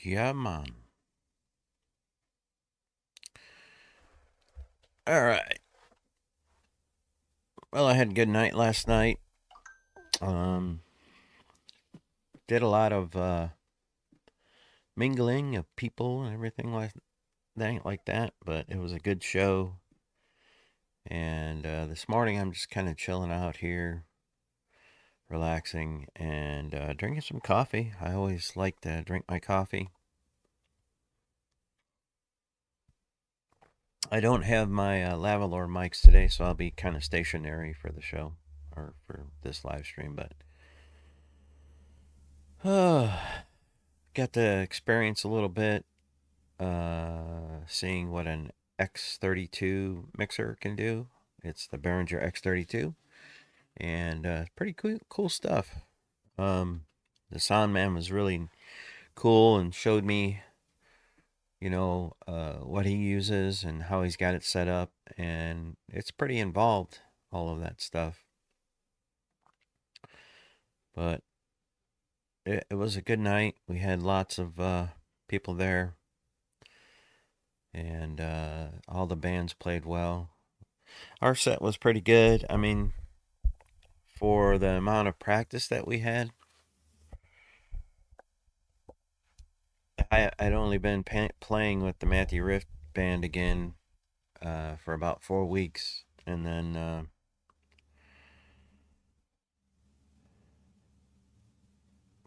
Yeah, man. All right. Well, I had a good night last night. Um, did a lot of mingling of people and everything like that. But it was a good show. And this morning, I'm just kind of chilling out here, relaxing, and drinking some coffee. I always like to drink my coffee. I don't have my lavalier mics today, so I'll be kind of stationary for the show or for this live stream. But got to experience a little bit, seeing what an X32 mixer can do. It's the Behringer X32, and pretty cool stuff. Um, the sound man was really cool and showed me, what he uses and how he's got it set up, and it's pretty involved, all of that stuff. But it was a good night. We had lots of people there, and all the bands played well. Our set was pretty good. I mean, for the amount of practice that we had, I'd only been playing with the Matthew Rift band again for about 4 weeks, and then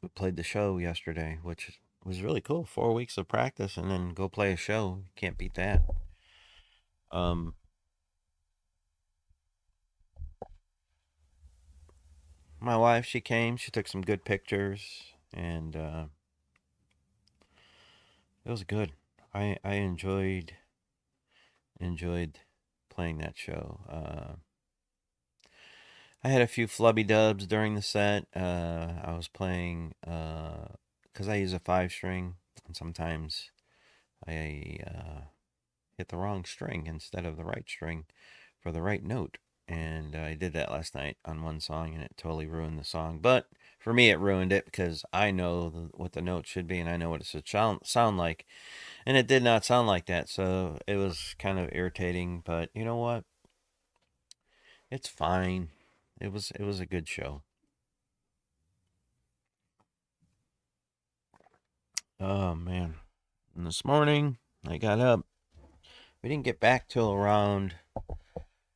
we played the show yesterday, which was really cool. 4 weeks of practice, and then go play a show. Can't beat that. Um, my wife, she came. She took some good pictures, and it was good. I enjoyed playing that show. I had a few flubby dubs during the set. I was playing because I use a 5 string, and sometimes I hit the wrong string instead of the right string for the right note. And I did that last night on one song, and it totally ruined the song. But for me, it ruined it because I know what the note should be, and I know what it should sound like, and it did not sound like that. So it was kind of irritating. But you know what? It's fine. It was a good show. Oh man. And this morning I got up. We didn't get back till around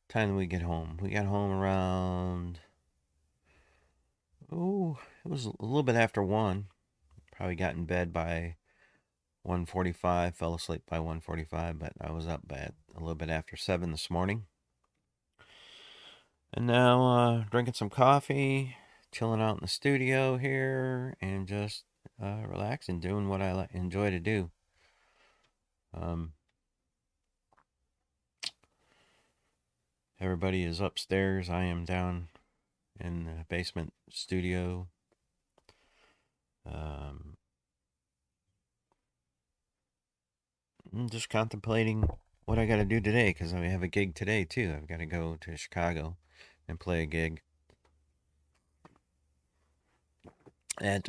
time we get home. We got home around, oh, it was a little bit after 1. Probably got in bed by 1:45, fell asleep by 1:45, but I was up at a little bit after 7 this morning. And now drinking some coffee, chilling out in the studio here, and just relaxing, doing what I enjoy to do. Um, Everybody is upstairs. I am down in the basement studio. Um, I'm just contemplating what I got to do today because I have a gig today too. I've got to go to Chicago and play a gig at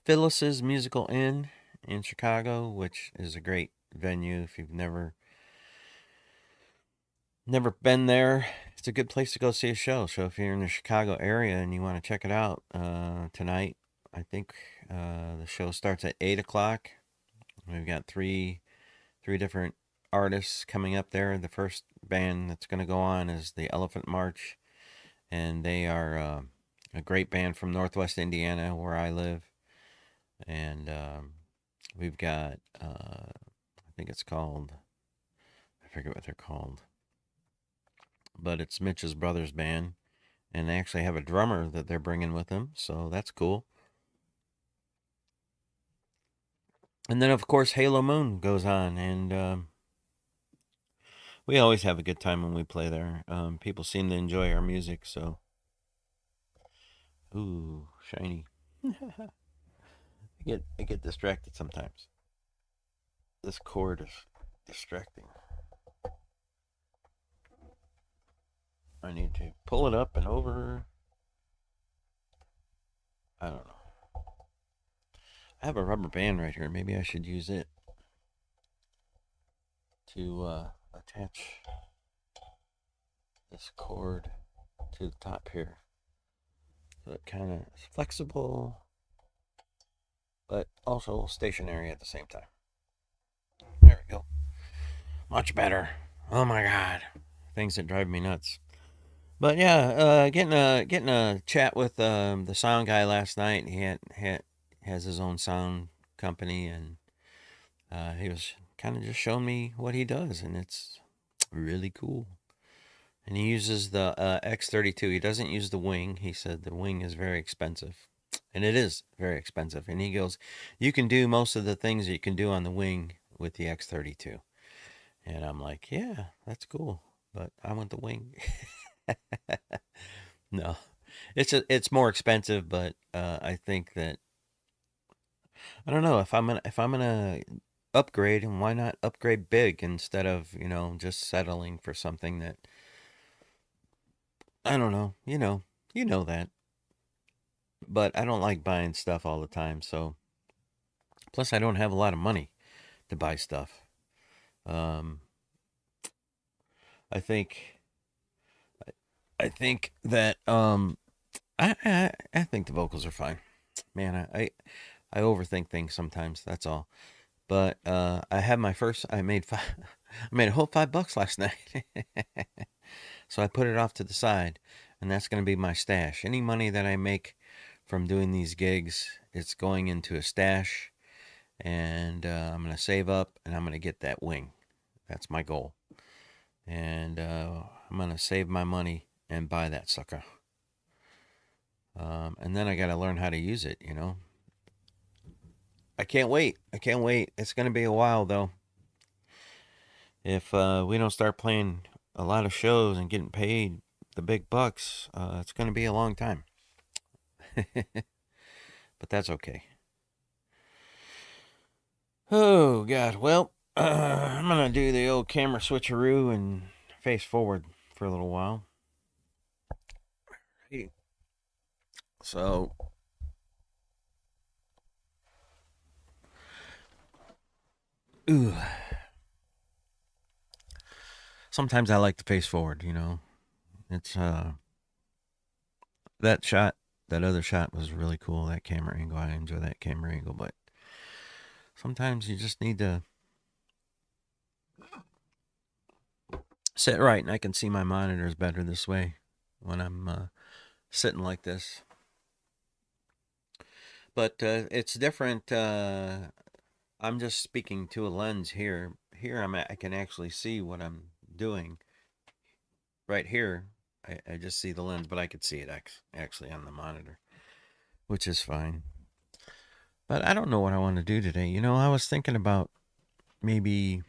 Phyllis's Musical Inn in Chicago, which is a great venue. If you've never been there, it's a good place to go see a show. So if you're in the Chicago area and you want to check it out tonight, I think the show starts at 8 o'clock. We've got three different artists coming up there. The first band that's going to go on is the Elephant March, and they are a great band from Northwest Indiana, where I live. And we've got, I think it's called, I forget what they're called, but it's Mitch's brother's band, and they actually have a drummer that they're bringing with them, so that's cool. And then, of course, Halo Moon goes on, and we always have a good time when we play there. People seem to enjoy our music, so ooh, shiny. I get distracted sometimes. This cord is distracting. I need to pull it up and over. I don't know. I have a rubber band right here. Maybe I should use it to attach this cord to the top here. So it kind of is flexible, but also stationary at the same time. There we go. Much better. Oh my god. Things that drive me nuts. But yeah, getting a chat with the sound guy last night. He has his own sound company, and he was kind of just showing me what he does, and it's really cool. And he uses the X32. He doesn't use the wing. He said the wing is very expensive, and it is very expensive. And he goes, you can do most of the things that you can do on the wing with the X32. And I'm like, yeah, that's cool, but I want the wing. No, it's more expensive, but I think that I don't know if I'm gonna upgrade, and why not upgrade big instead of just settling for something that I don't know. You know that, but I don't like buying stuff all the time. So plus I don't have a lot of money to buy stuff. Um, I think I think that I think the vocals are fine. Man, I overthink things sometimes. That's all. But I had my first. I made five. I made a whole $5 last night. So I put it off to the side, and that's going to be my stash. Any money that I make from doing these gigs, it's going into a stash, and I'm going to save up, and I'm going to get that wing. That's my goal. And I'm going to save my money and buy that sucker. And then I got to learn how to use it. I can't wait. I can't wait. It's going to be a while, though. If we don't start playing a lot of shows and getting paid the big bucks, it's going to be a long time. But that's okay. Oh, God. Well, I'm going to do the old camera switcheroo and face forward for a little while. So, ooh. Sometimes I like to face forward. It's, that shot, that other shot was really cool, that camera angle. I enjoy that camera angle, but sometimes you just need to sit right, and I can see my monitors better this way when I'm sitting like this. But it's different. I'm just speaking to a lens here. Here I can actually see what I'm doing. Right here, I just see the lens, but I could see it actually on the monitor, which is fine. But I don't know what I want to do today. I was thinking about maybe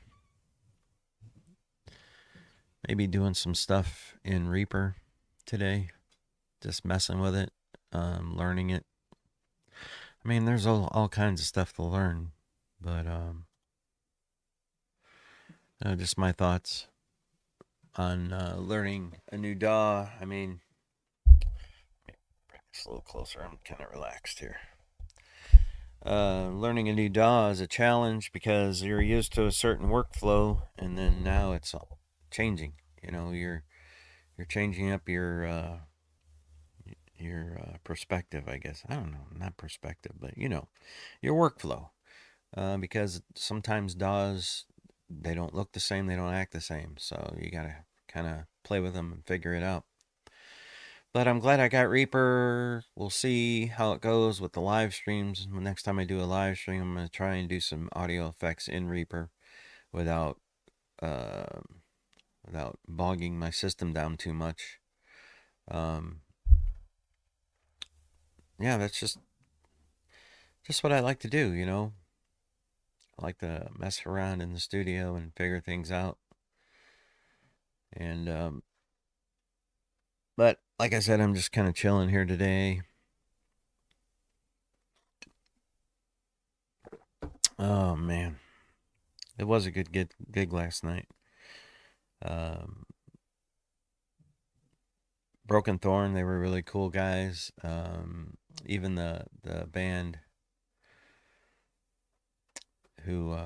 doing some stuff in Reaper today, just messing with it, learning it. I mean, there's all kinds of stuff to learn, but just my thoughts on learning a new DAW. I mean, bring this a little closer. I'm kind of relaxed here. Learning a new DAW is a challenge because you're used to a certain workflow, and then now it's all changing. You're changing up your perspective, I guess. I don't know, not perspective, but your workflow. Because sometimes DAWs, they don't look the same, they don't act the same, so you gotta kind of play with them and figure it out. But I'm glad I got Reaper. We'll see how it goes with the live streams. Next time I do a live stream, I'm gonna try and do some audio effects in Reaper without uh, without bogging my system down too much. Um, yeah, that's just what I like to do. I like to mess around in the studio and figure things out. And but like I said, I'm just kind of chilling here today. Oh man, it was a good gig last night. Um, Broken Thorn, they were really cool guys. even the band who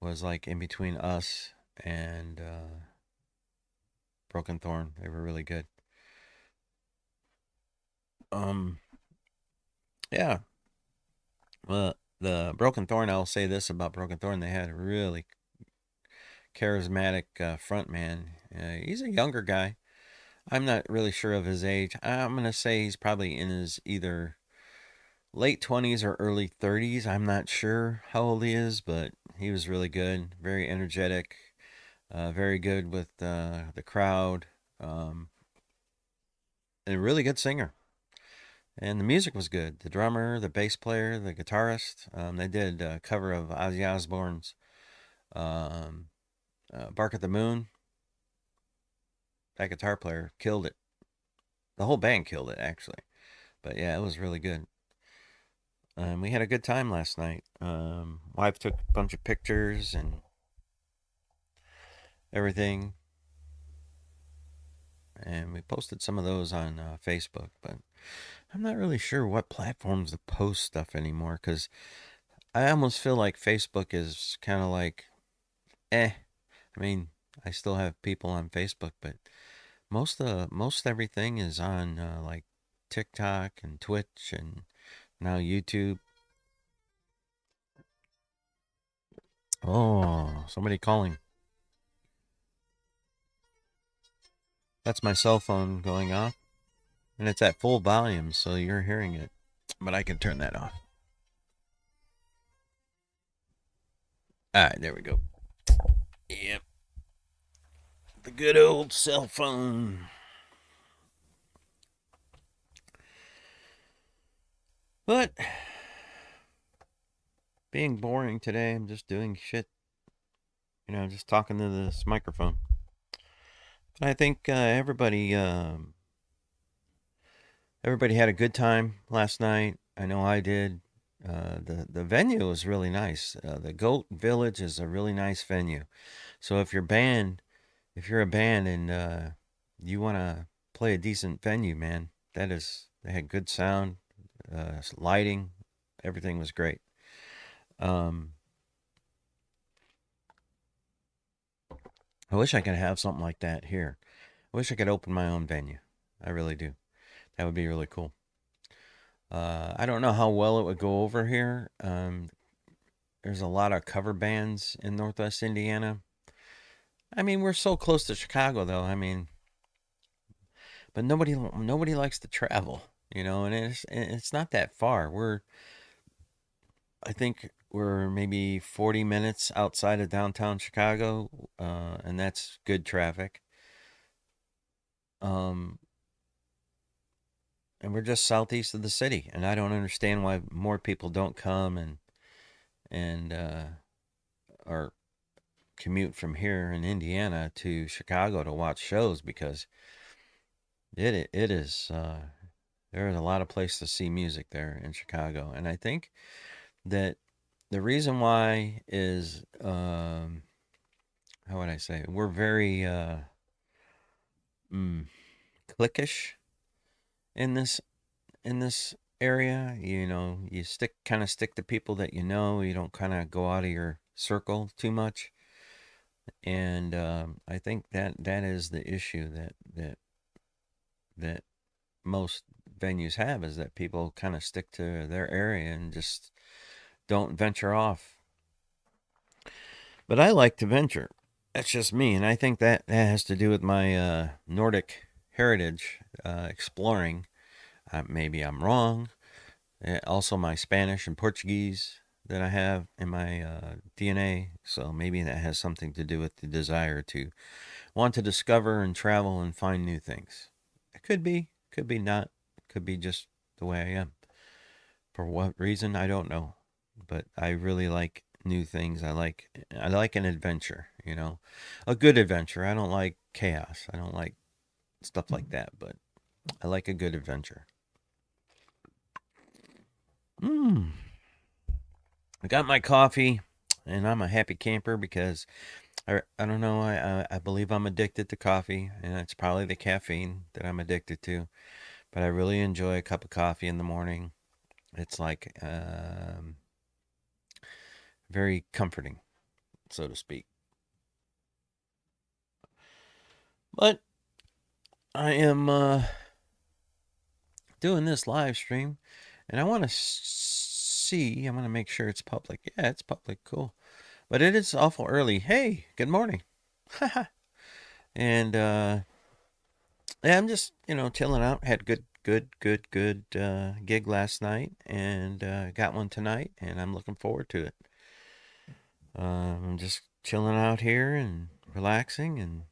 was like in between us and Broken Thorn, they were really good. Um, yeah. Well, the Broken Thorn, I'll say this about Broken Thorn: they had a really charismatic front man. He's a younger guy. I'm not really sure of his age. I'm gonna say he's probably in his either late 20s or early 30s. I'm not sure how old he is, but he was really good, very energetic, very good with the crowd, um, and a really good singer. And the music was good. The drummer, the bass player, the guitarist. They did a cover of Ozzy Osbourne's um, "Bark at the Moon." That guitar player killed it. The whole band killed it, actually. But yeah, it was really good. We had a good time last night. Wife took a bunch of pictures and everything, and we posted some of those on Facebook. But I'm not really sure what platforms to post stuff anymore because I almost feel like Facebook is kind of like, eh. I mean, I still have people on Facebook, but most everything is on like TikTok and Twitch and now YouTube. Oh, somebody calling. That's my cell phone going off. And it's at full volume, so you're hearing it. But I can turn that off. All right, there we go. Yep. The good old cell phone. But being boring today, I'm just doing shit. Just talking to this microphone. But I think everybody had a good time last night. I know I did. The venue was really nice. The Goat Village is a really nice venue. So if you're a band and you want to play a decent venue, man, they had good sound, lighting, everything was great. Um, I wish I could have something like that here. I wish I could open my own venue. I really do. That would be really cool. I don't know how well it would go over here. There's a lot of cover bands in Northwest Indiana. I mean, we're so close to Chicago, though. I mean, but nobody likes to travel, and it's not that far. I think we're maybe 40 minutes outside of downtown Chicago, and that's good traffic. Um, and we're just southeast of the city, and I don't understand why more people don't come and or commute from here in Indiana to Chicago to watch shows because it is there is a lot of place to see music there in Chicago, and I think that the reason why is how would I say we're very mm, cliquish in this area. You stick to people that you know. You don't kind of go out of your circle too much, and I think that is the issue that most venues have is that people kind of stick to their area and just don't venture off. But I like to venture. That's just me, and I think that has to do with my Nordic heritage, exploring. Maybe I'm wrong. Also, my Spanish and Portuguese that I have in my DNA. So maybe that has something to do with the desire to want to discover and travel and find new things. It could be not, could be just the way I am. For what reason, I don't know. But I really like new things. I like an adventure, a good adventure. I don't like chaos. I don't like stuff like that, but I like a good adventure. Mm. I got my coffee, and I'm a happy camper because I don't know. I believe I'm addicted to coffee, and it's probably the caffeine that I'm addicted to. but I really enjoy a cup of coffee in the morning. It's like very comforting, so to speak. But I am doing this live stream, and I want to see. I want to make sure it's public. Yeah, it's public. Cool. But it is awful early. Hey, good morning. And yeah, I'm just chilling out. Had good gig last night, and got one tonight, and I'm looking forward to it. I'm just chilling out here and relaxing and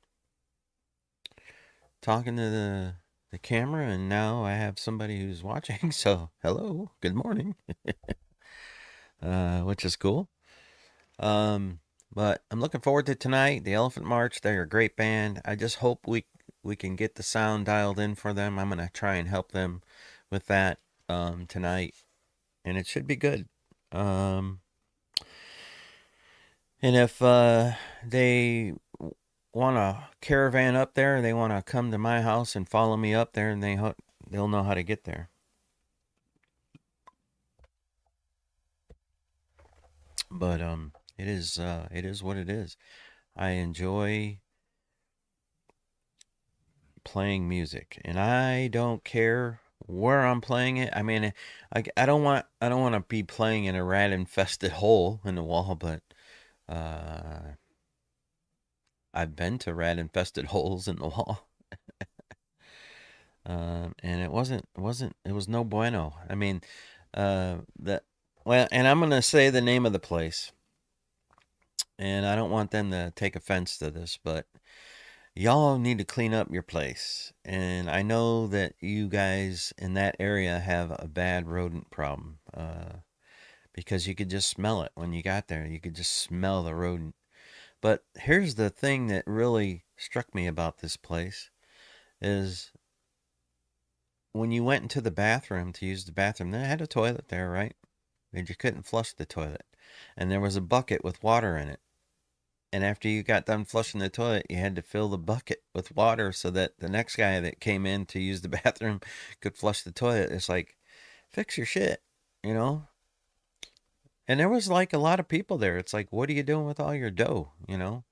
talking to the camera, and now I have somebody who's watching. So hello, good morning, which is cool. But I'm looking forward to tonight. The Elephant March, they're a great band. I just hope we can get the sound dialed in for them. I'm gonna try and help them with that tonight, and it should be good. Um, and if they want a caravan up there, they want to come to my house and follow me up there, and they'll know how to get there. But it is what it is. I enjoy playing music, and I don't care where I'm playing it. I mean, I don't want to be playing in a rat infested hole in the wall, but uh, I've been to rat infested holes in the wall, and it was no bueno. I mean, that well, and I'm gonna say the name of the place, and I don't want them to take offense to this, but y'all need to clean up your place. And I know that you guys in that area have a bad rodent problem because you could just smell it when you got there. You could just smell the rodent. But here's the thing that really struck me about this place is when you went into the bathroom to use the bathroom, they had a toilet there, right? And you couldn't flush the toilet. And there was a bucket with water in it. And after you got done flushing the toilet, you had to fill the bucket with water so that the next guy that came in to use the bathroom could flush the toilet. It's like, fix your shit, you know? And there was like a lot of people there. It's like, what are you doing with all your dough, you know?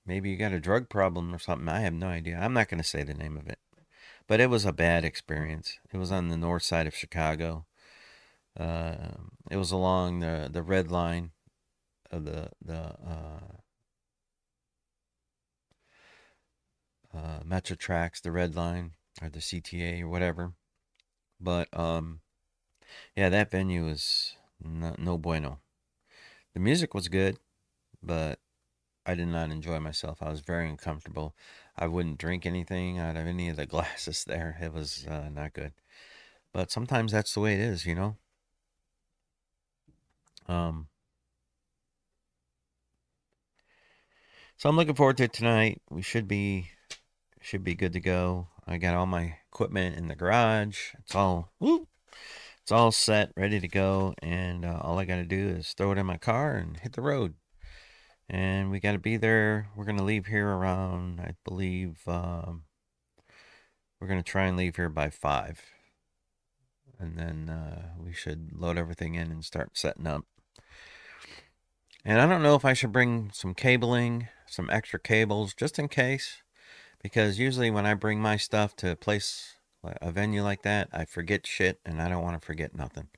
Maybe you got a drug problem or something. I have no idea. I'm not going to say the name of it. But it was a bad experience. It was on the north side of Chicago. It was along the red line of the Metro Tracks, the Red Line, or the CTA, or whatever. But yeah, that venue was no bueno. The music was good, but I did not enjoy myself. I was very uncomfortable. I wouldn't drink anything out of any of the glasses there. It was not good. But sometimes that's the way it is, you know. Um, so I'm looking forward to it tonight. We should be good to go. I got all my equipment in the garage. It's all set, ready to go, and all I got to do is throw it in my car and hit the road. And we got to be there. We're gonna leave here around, I believe, we're gonna try and leave here by 5, and then we should load everything in and start setting up. And I don't know if I should bring some cabling, some extra cables, just in case, because usually when I bring my stuff to a place, a venue like that, I forget shit, and I don't want to forget nothing.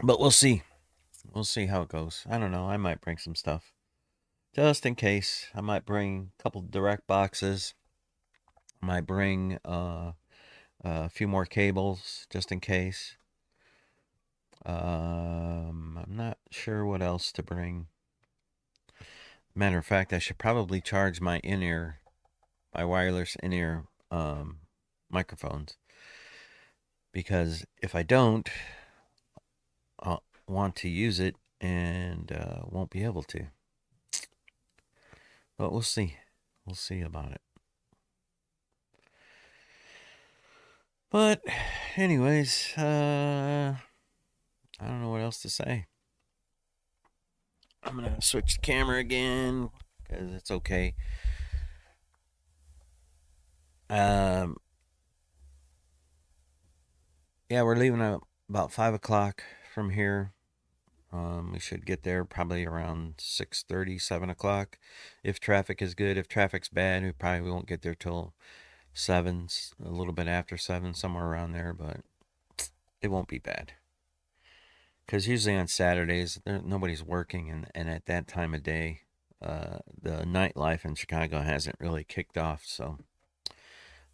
But we'll see. We'll see how it goes. I don't know. I might bring some stuff just in case. I might bring a couple direct boxes. I might bring a few more cables just in case. I'm not sure what else to bring. Matter of fact, I should probably charge my in-ear, my wireless in-ear microphones, because if I don't, I'll want to use it and won't be able to. But we'll see. We'll see about it. But, anyways, I don't know what else to say. I'm gonna switch the camera again because it's okay. Um, yeah, we're leaving at about 5 o'clock from here. We should get there probably around 6:30, 7 o'clock. If traffic is good, if traffic's bad, we probably won't get there till 7, a little bit after 7, somewhere around there, but it won't be bad. Because usually on Saturdays, nobody's working, and at that time of day, the nightlife in Chicago hasn't really kicked off, so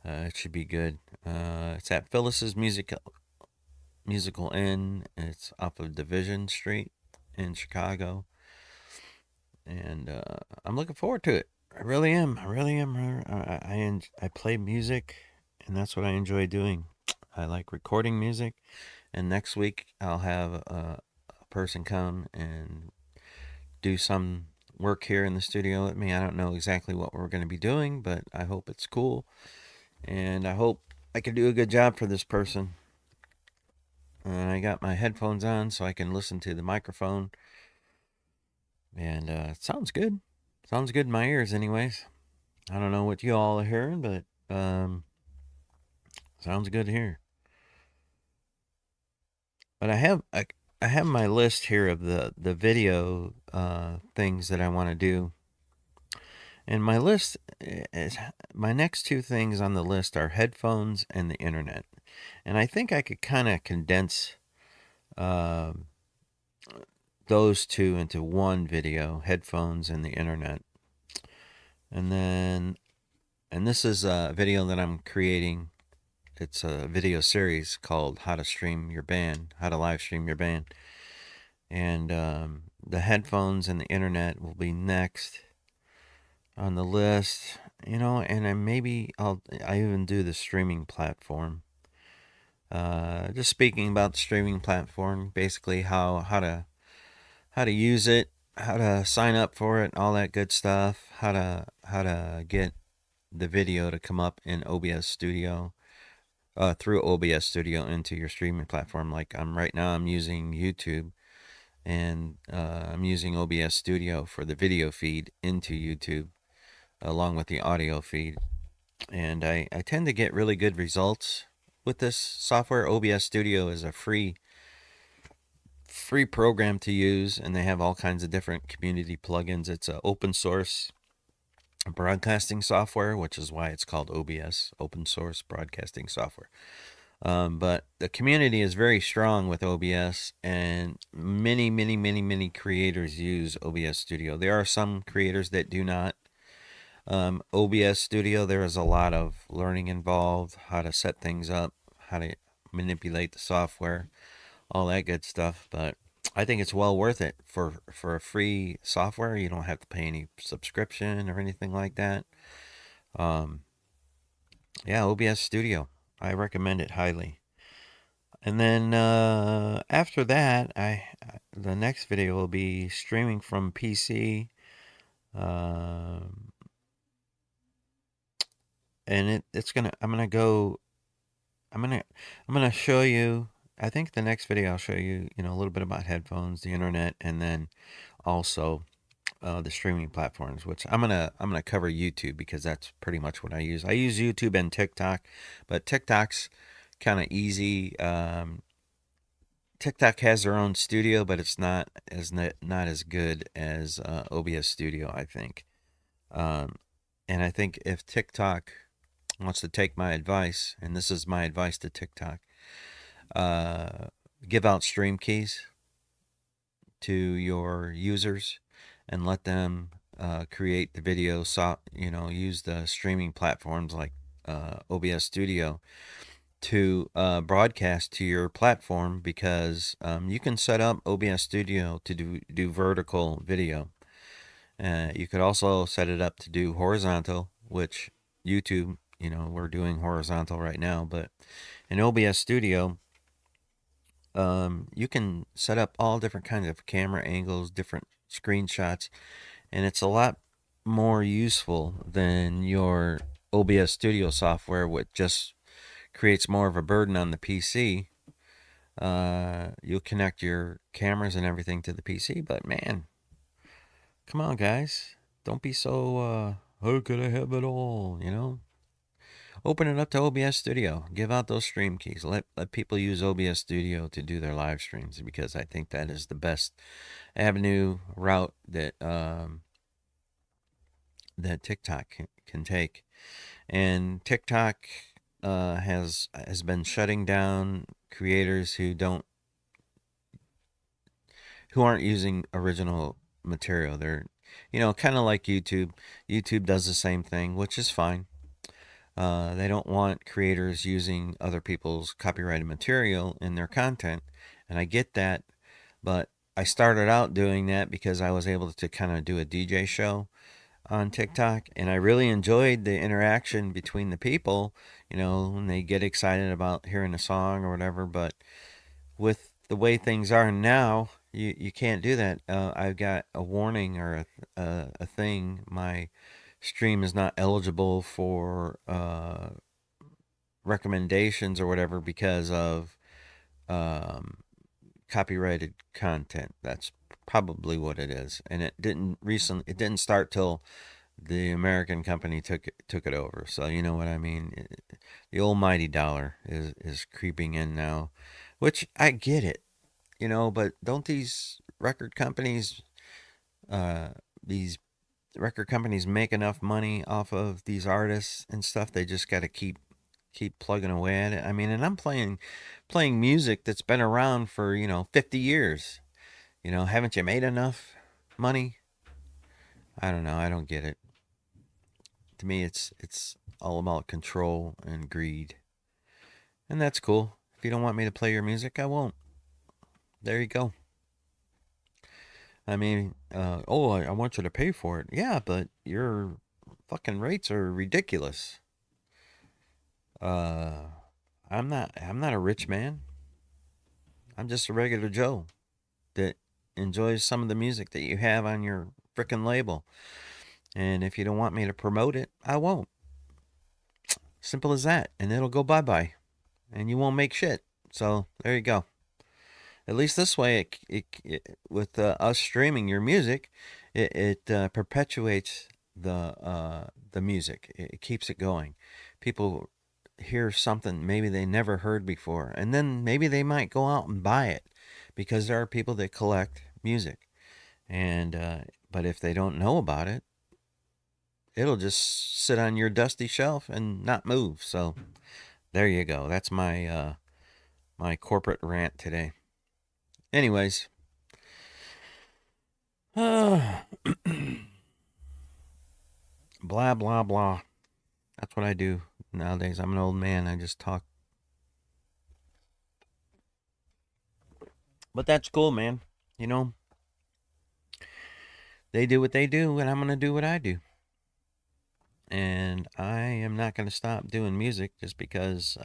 it should be good. It's at Phyllis's Musical Inn. It's off of Division Street in Chicago, and I'm looking forward to it. I really am. I really am. I play music, and that's what I enjoy doing. I like recording music, and next week I'll have a person come and do some work here in the studio with me. I don't know exactly what we're going to be doing, but I hope it's cool, and I hope I can do a good job for this person. And I got my headphones on so I can listen to the microphone, and it sounds good. Sounds good in my ears, anyways. I don't know what you all are hearing, but sounds good here. But I have my list here of the video things that I want to do. And my list is my next two things on the list are headphones and the internet. And I think I could kind of condense uh, those two into one video, headphones and the internet. And then, and this is a video that I'm creating. It's a video series called How to Stream Your Band, How to Live Stream Your Band. And the headphones and the internet will be next on the list, and then maybe I even do the streaming platform. Just speaking about the streaming platform, basically how to use it, how to sign up for it, all that good stuff, how to get the video to come up in OBS Studio, through OBS Studio into your streaming platform. Like right now, I'm using YouTube, and I'm using OBS Studio for the video feed into YouTube, along with the audio feed. And I tend to get really good results with this software. OBS Studio is a free program to use, and they have all kinds of different community plugins. It's an open source broadcasting software, which is why it's called OBS, open source broadcasting software. But the community is very strong with OBS, and many creators use OBS Studio. There are some creators that do not. OBS Studio, there is a lot of learning involved, how to set things up, how to manipulate the software, all that good stuff. But I think it's well worth it for a free software. You don't have to pay any subscription or anything like that. Yeah, OBS Studio, I recommend it highly. And then after that, the next video will be streaming from PC. And I'm gonna show you. I think the next video I'll show you, a little bit about headphones, the internet, and then also the streaming platforms. Which I'm gonna cover YouTube, because that's pretty much what I use. I use YouTube and TikTok, but TikTok's kind of easy. TikTok has their own studio, but it's not as good as OBS Studio, I think. And I think if TikTok wants to take my advice, and this is my advice to TikTok, give out stream keys to your users and let them create the video. Use the streaming platforms like OBS Studio to broadcast to your platform, because you can set up OBS Studio to do vertical video. You could also set it up to do horizontal, which YouTube, we're doing horizontal right now. But in OBS Studio, you can set up all different kinds of camera angles, different screenshots, and it's a lot more useful than your OBS Studio software, which just creates more of a burden on the PC. You'll connect your cameras and everything to the PC, but man, come on, guys. Don't be so, how could I have it all, Open it up to OBS Studio. Give out those stream keys. Let people use OBS Studio to do their live streams, because I think that is the best avenue route that TikTok can take. And TikTok has been shutting down creators who aren't using original material. They're, kind of like YouTube. YouTube does the same thing, which is fine. They don't want creators using other people's copyrighted material in their content, and I get that. But I started out doing that because I was able to kind of do a DJ show on TikTok, and I really enjoyed the interaction between the people, when they get excited about hearing a song or whatever. But with the way things are now, you can't do that. I've got a warning or a thing. My stream is not eligible for recommendations or whatever because of copyrighted content. That's probably what it is. And it didn't start till the American company took it over. So you know what I mean. The almighty dollar is creeping in now, which I get it, But don't these record companies make enough money off of these artists and stuff? They just got to keep plugging away at it. I mean, and I'm playing music that's been around for 50 years. Haven't you made enough money? I don't know. I don't get it. To me, it's all about control and greed, and that's cool. If you don't want me to play your music, I won't. There you go. I mean, I want you to pay for it. Yeah, but your fucking rates are ridiculous. Uh, I'm not a rich man. I'm just a regular Joe that enjoys some of the music that you have on your frickin' label. And if you don't want me to promote it, I won't. Simple as that. And it'll go bye-bye. And you won't make shit. So there you go. At least this way, with us streaming your music, it perpetuates the music. It keeps it going. People hear something maybe they never heard before, and then maybe they might go out and buy it, because there are people that collect music. And but if they don't know about it, it'll just sit on your dusty shelf and not move. So there you go. That's my corporate rant today. Anyways, blah blah blah. That's what I do nowadays. I'm an old man. I just talk. But that's cool, man. They do what they do, and I'm gonna do what I do. And I am not gonna stop doing music just because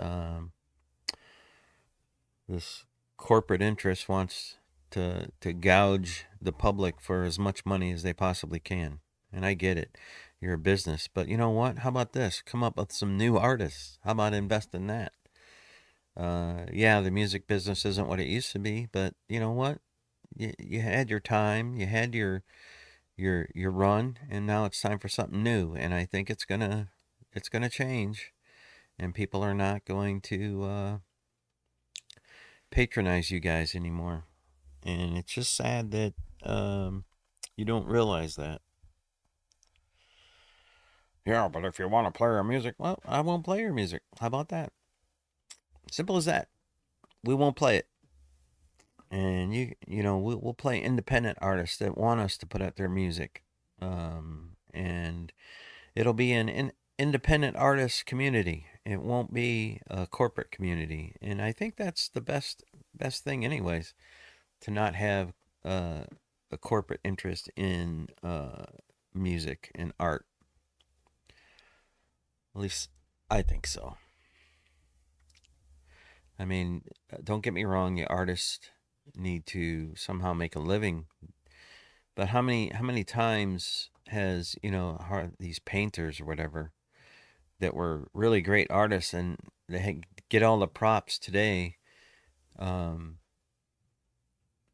this corporate interest wants to gouge the public for as much money as they possibly can. And I get it. You're a business. But you know what? How about this? Come up with some new artists. How about invest in that? Yeah, the music business isn't what it used to be, but you know what? You had your time, you had your run, and now it's time for something new. And I think it's gonna change, and people are not going to patronize you guys anymore. And it's just sad that you don't realize that. Yeah, but if you want to play your music, well, I won't play your music. How about that? Simple as that. We won't play it. And we'll play independent artists that want us to put out their music. And it'll be an independent artist community. It won't be a corporate community. And I think that's the best thing, anyways, to not have a corporate interest in music and art. At least I think so. I mean, don't get me wrong, the artists need to somehow make a living. But how many times has, these painters or whatever that were really great artists, and they get all the props today, um,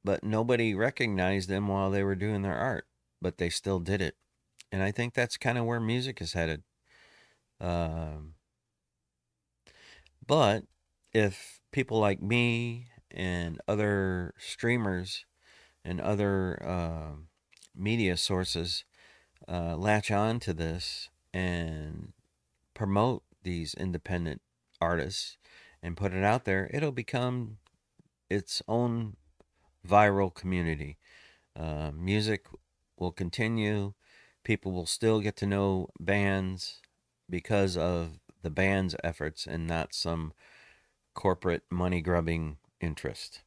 but nobody recognized them while they were doing their art, but they still did it. And I think that's kind of where music is headed. Um, But if people like me and other streamers and other media sources latch on to this and promote these independent artists and put it out there, it'll become its own viral community. Music will continue. People will still get to know bands because of the band's efforts and not some corporate money grubbing interest.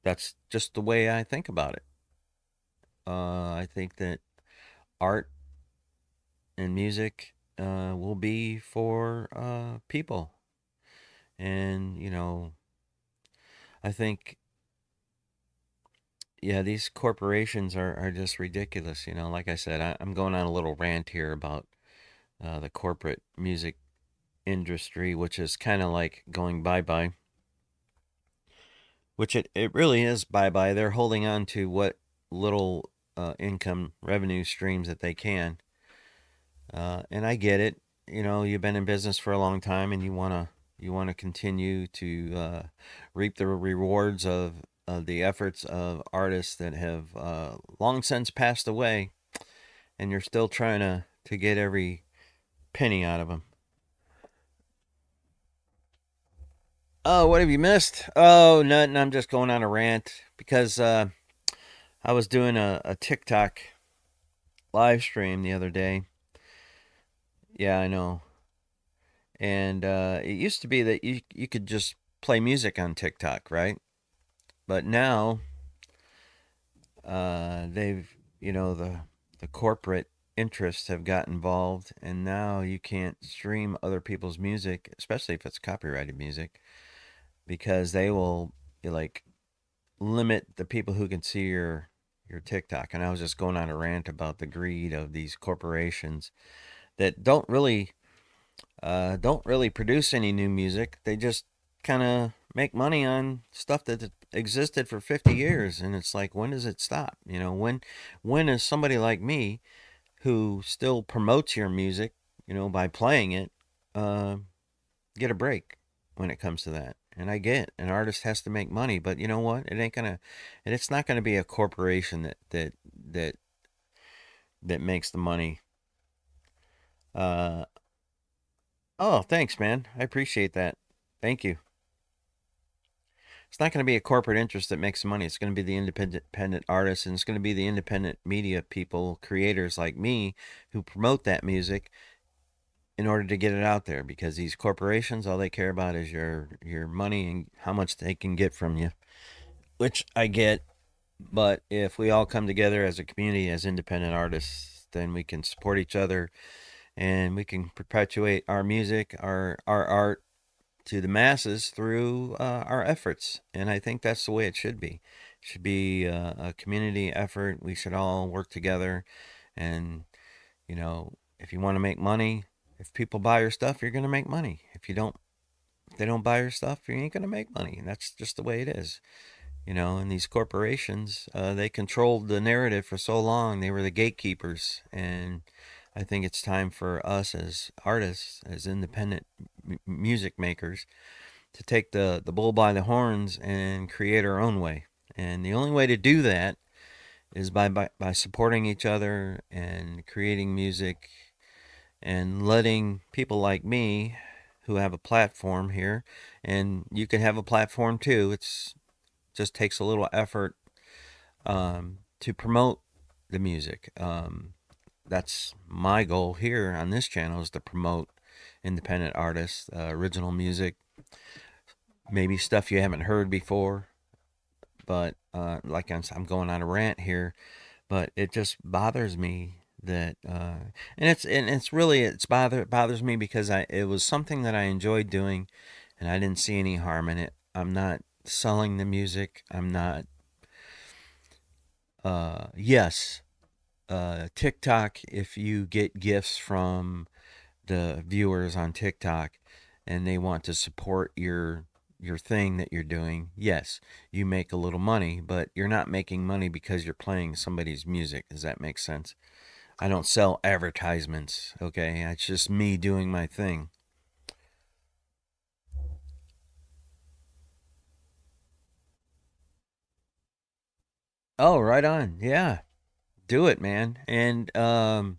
That's just the way I think about it. I think that art and music will be for people. And, I think, yeah, these corporations are just ridiculous. Like I said, I'm going on a little rant here about the corporate music industry, which is kind of like going bye bye, which it really is bye bye. They're holding on to what little income revenue streams that they can. And I get it. You've been in business for a long time, and you want to continue to reap the rewards of the efforts of artists that have long since passed away, and you're still trying to get every penny out of them. Oh, what have you missed? Oh, nothing. I'm just going on a rant because I was doing a TikTok live stream the other day. Yeah, I know. And it used to be that you could just play music on TikTok, right? But now they've the corporate interests have got involved, and now you can't stream other people's music, especially if it's copyrighted music, because they will like limit the people who can see your TikTok. And I was just going on a rant about the greed of these corporations that don't really produce any new music. They just kind of make money on stuff that existed for 50 years, and it's like, when does it stop? When is somebody like me who still promotes your music, by playing it, uh, get a break when it comes to that? And I get an artist has to make money, but you know what? It's not gonna be a corporation that that makes the money. Uh, oh, thanks, man. I appreciate that. Thank you. It's not going to be a corporate interest that makes the money. It's going to be the independent artists, and it's going to be the independent media people, creators like me, who promote that music in order to get it out there. Because these corporations, all they care about is your money and how much they can get from you, which I get. But if we all come together as a community, as independent artists, then we can support each other and we can perpetuate our music, our art, to the masses through our efforts. And I think that's the way it should be. It should be a community effort. We should all work together. And, if you want to make money, if people buy your stuff, you're going to make money. If they don't buy your stuff, you ain't going to make money. And that's just the way it is. And these corporations, they controlled the narrative for so long. They were the gatekeepers. And I think it's time for us as artists, as independent music makers, to take the bull by the horns and create our own way. And the only way to do that is by supporting each other and creating music and letting people like me who have a platform here, and you can have a platform too. It's just takes a little effort to promote the music. That's my goal here on this channel, is to promote independent artists, original music, maybe stuff you haven't heard before. But like I'm going on a rant here, but it just bothers me that bothers me because it was something that I enjoyed doing, and I didn't see any harm in it. I'm not selling the music. I'm not. Yes, TikTok. If you get gifts from the viewers on TikTok and they want to support your thing that you're doing, yes, you make a little money, but you're not making money because you're playing somebody's music. Does that make sense? I don't sell advertisements, okay? It's just me doing my thing. Oh, right on. Yeah. Do it, man. And I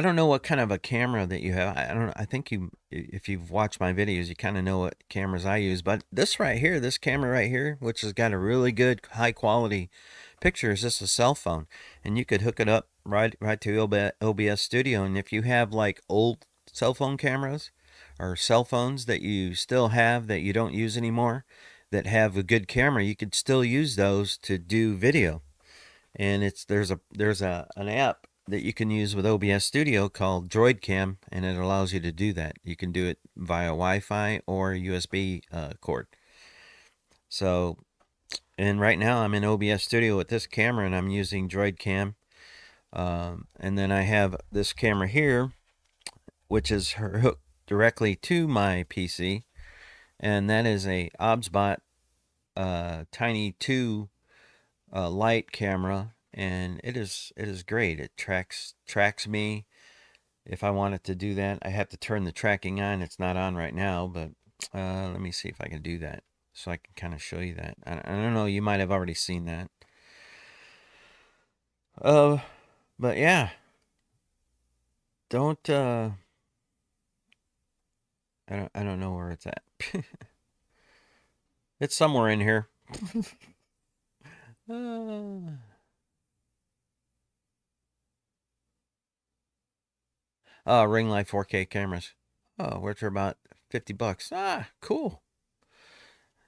don't know what kind of a camera that you have. I don't. I think you, if you've watched my videos, you kind of know what cameras I use. But this right here, this camera right here, which has got a really good high quality picture, is just a cell phone, and you could hook it up right to OBS Studio. And if you have like old cell phone cameras or cell phones that you still have that you don't use anymore, that have a good camera, you could still use those to do video. And it's there's a an app that you can use with OBS Studio called DroidCam, and it allows you to do that. You can do it via Wi-Fi or USB cord. So, and right now I'm in OBS Studio with this camera, and I'm using DroidCam. And then I have this camera here, which is hooked directly to my PC, and that is a OBSBot Tiny 2 light camera, and it is great. It tracks me. If I wanted to do that, I have to turn the tracking on. It's not on right now, but let me see if I can do that so I can kind of show you that. I don't know. You might have already seen that. Uh, but yeah, don't. I don't know where it's at. It's somewhere in here. uh, Ring light 4K cameras. Oh, which are about $50. Ah, cool.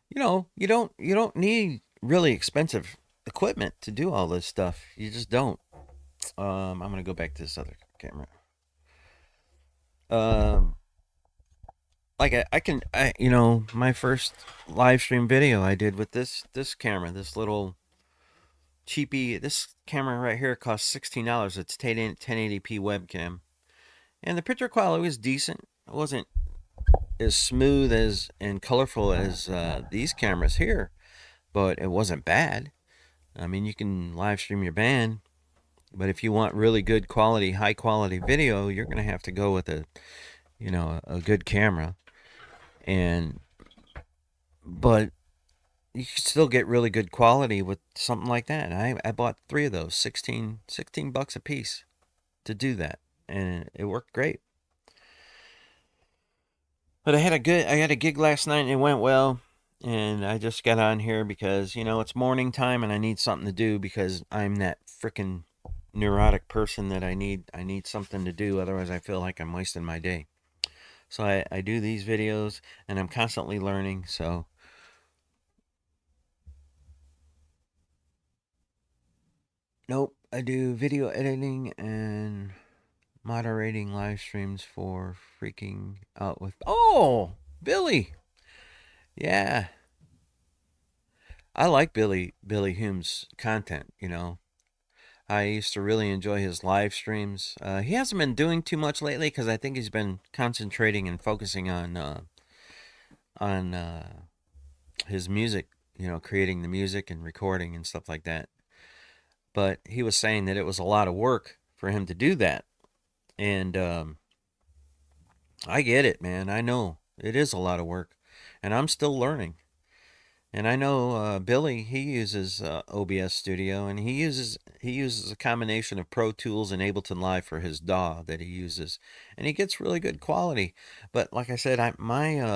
You don't need really expensive equipment to do all this stuff. You just don't. I'm gonna go back to this other camera. Um, like my first live stream video I did with this camera, this little cheapy. This camera right here costs $16. It's 1080p webcam, and the picture quality was decent. It wasn't as smooth as and colorful as these cameras here, but it wasn't bad. I mean, you can live stream your band, but if you want really good quality, high quality video, you're gonna have to go with a good camera. And but you can still get really good quality with something like that. I bought three of those, 16 bucks a piece to do that, and it worked great. But I had a gig last night and it went well. And I just got on here because, it's morning time and I need something to do because I'm that freaking neurotic person that I need something to do, otherwise I feel like I'm wasting my day. So I do these videos and I'm constantly learning. So nope, I do video editing and moderating live streams for Freaking Out with Billy. Yeah, I like Billy Hume's content. I used to really enjoy his live streams. He hasn't been doing too much lately because I think he's been concentrating and focusing on his music, creating the music and recording and stuff like that. But he was saying that it was a lot of work for him to do that, and I get it, man. I know it is a lot of work, and I'm still learning. And I know Billy, he uses OBS Studio, and he uses a combination of Pro Tools and Ableton Live for his DAW that he uses, and he gets really good quality. But like I said, my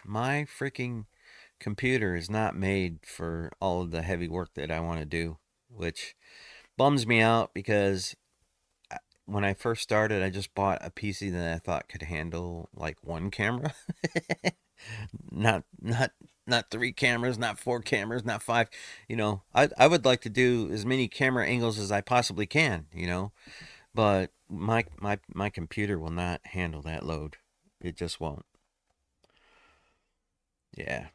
freaking computer is not made for all of the heavy work that I want to do, which bums me out because when I first started, I just bought a PC that I thought could handle like one camera. Not three cameras, not four cameras, not five. I would like to do as many camera angles as I possibly can. But my computer will not handle that load. It just won't. Yeah.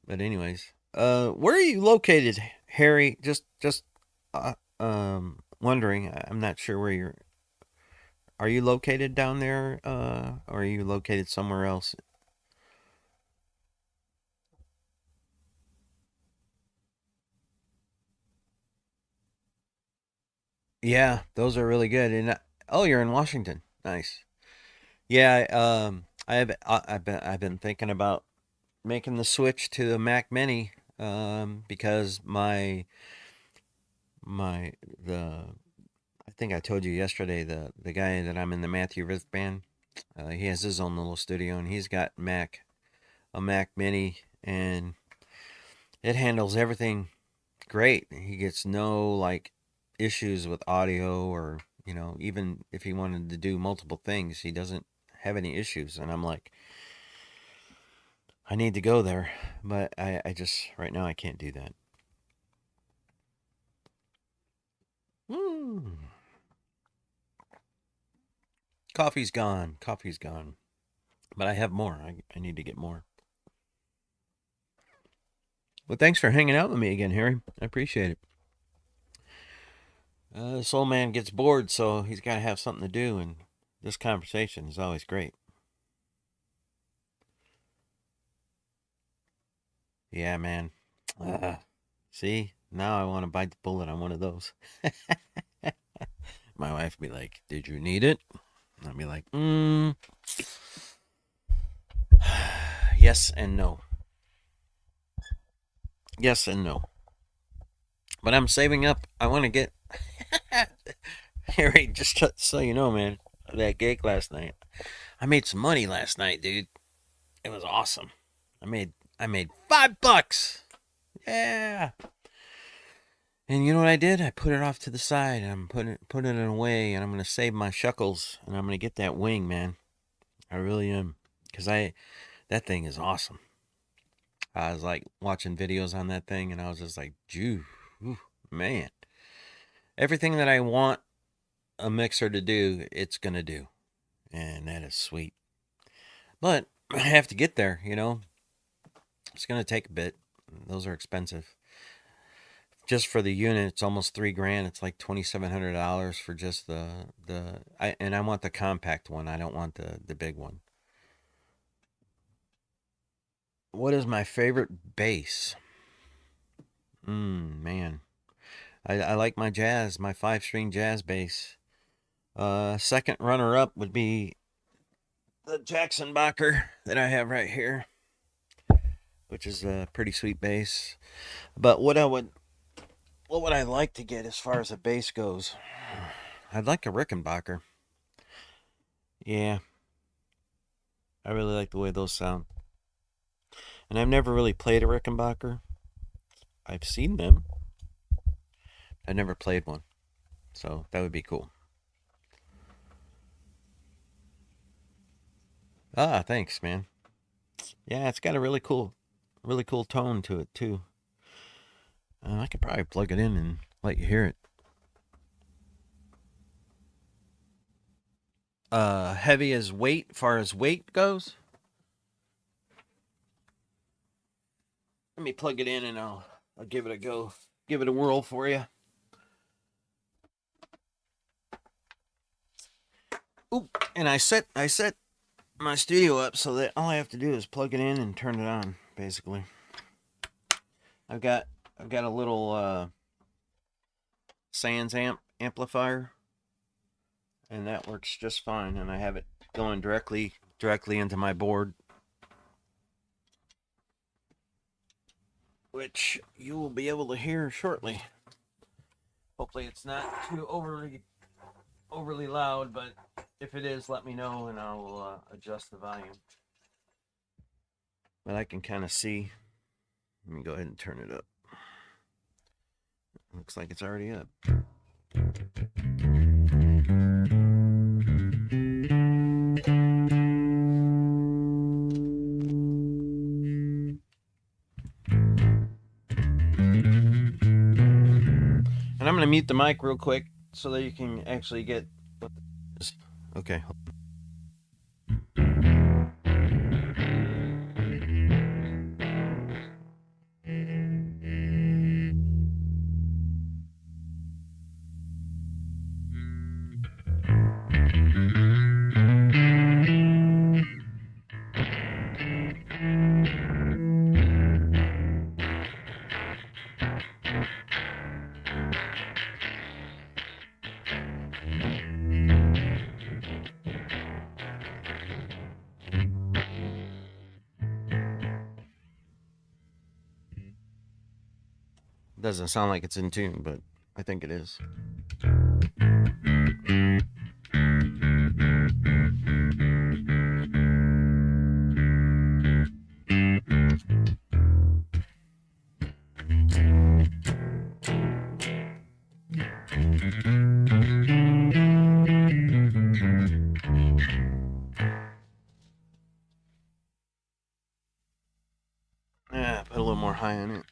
But anyways, where are you located, Harry? Just wondering. I'm not sure where you're. Are you located down there, or are you located somewhere else? Yeah, those are really good. And oh, you're in Washington. Nice. Yeah, I've been thinking about making the switch to the Mac Mini. because my the I think I told you yesterday, the guy that I'm in the Matthew Riff band, he has his own little studio, and he's got a Mac Mini, and it handles everything great. He gets no like issues with audio, or even if he wanted to do multiple things, he doesn't have any issues. And I'm like, I need to go there, but I just right now I can't do that. Mm. Coffee's gone. Coffee's gone. But I have more. I need to get more. Well, thanks for hanging out with me again, Harry. I appreciate it. This old man gets bored, so he's got to have something to do, and this conversation is always great. Yeah, man. See, now I want to bite the bullet on one of those. My wife would be like, "Did you need it?" And I'd be like, yes and no. Yes and no. But I'm saving up. I want to get Harry, just so you know, man, that gig last night. I made some money last night, dude. It was awesome. I made $5. Yeah. And you know what I did? I put it off to the side, and I'm putting it away, and I'm gonna save my shekels, and I'm gonna get that wing, man. I really am, cause that thing is awesome. I was like watching videos on that thing, and I was just like, "Gee, man, everything that I want a mixer to do, it's gonna do," and that is sweet. But I have to get there, It's gonna take a bit. Those are expensive. Just for the unit, it's almost $3,000. It's like $2,700 for just and I want the compact one. I don't want the big one. What is my favorite bass? Man, I like my jazz, my 5-string jazz bass. Second runner up would be the Jackson Bacher that I have right here, which is a pretty sweet bass. But what would I like to get as far as a bass goes? I'd like a Rickenbacker. Yeah, I really like the way those sound. And I've never really played a Rickenbacker. I've seen them. I've never played one. So that would be cool. Ah, thanks, man. Yeah, it's got a really cool tone to it too. I could probably plug it in and let you hear it. Heavy as weight, far as weight goes. Let me plug it in and I'll give it a go. Give it a whirl for you. Oop, and I set my studio up so that all I have to do is plug it in and turn it on, basically. I've got a little Sans amplifier, and that works just fine, and I have it going directly into my board, which you will be able to hear shortly. Hopefully it's not too overly loud, but if it is, let me know and I'll adjust the volume. But I can kind of see. Let me go ahead and turn it up. Looks like it's already up. And I'm going to mute the mic real quick so that you can actually get what okay. Doesn't sound like it's in tune, but I think it is. Yeah, put a little more high on it.